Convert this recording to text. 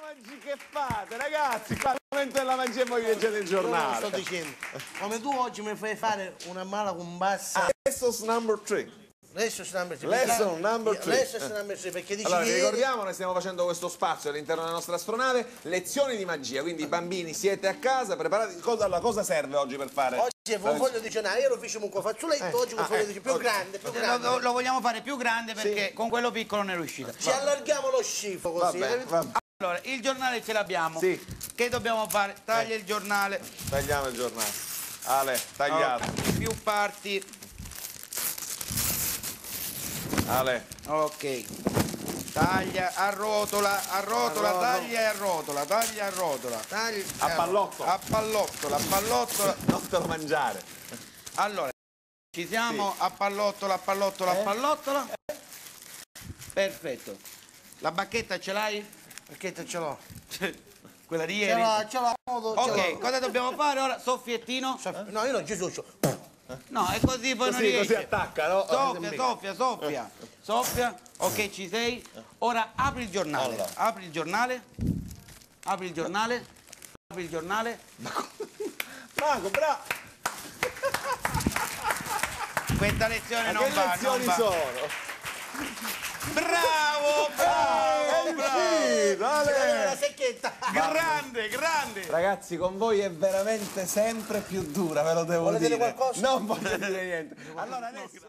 Oggi che fate, ragazzi? Qua è il momento della magia e voi leggete il giornale. Sto dicendo, come tu oggi mi fai fare una mala combassa. Lesson number 3. Lesson number 3. Lesson number 3. Lesson number 3, perché dici Allora, vi ieri... ricordiamo, noi stiamo facendo questo spazio all'interno della nostra astronave, lezioni di magia, quindi bambini siete a casa, preparati. Cosa serve oggi per fare? Oggi è un foglio dizionario, ieri lo facciamo con fazzoletto, oggi con foglio dizionario più grande, più grande. Lo vogliamo fare più grande perché con quello piccolo non è riuscito. Ci allarghiamo lo scifo così. Va bene. Allora, il giornale ce l'abbiamo. Sì. Che dobbiamo fare? Taglia il giornale. Tagliamo il giornale. Ale, tagliato. Più parti. Ale. Ok. Taglia, arrotola, taglia e arrotola, taglia e arrotola. A pallotto. Appallottola. Non te lo mangiare. Allora, ci siamo, appallottola. Perfetto. La bacchetta ce l'hai? Perché ce l'ho? Quella di ieri? Ce l'ho. Ok, cosa dobbiamo fare ora? Soffiettino? No, io non Gesù. No, è così poi non Così riesce. attacca, no? Soffia. Ok, ci sei? Ora apri il giornale. Allora. Apri il giornale. Mago, bravo! Questa lezione Ma non che va, lezioni non va. sono? Bravo! La secchietta. Grande! Ragazzi, con voi è veramente sempre più dura, ve lo devo Volete dire. dire qualcosa? Non voglio dire niente. Allora adesso...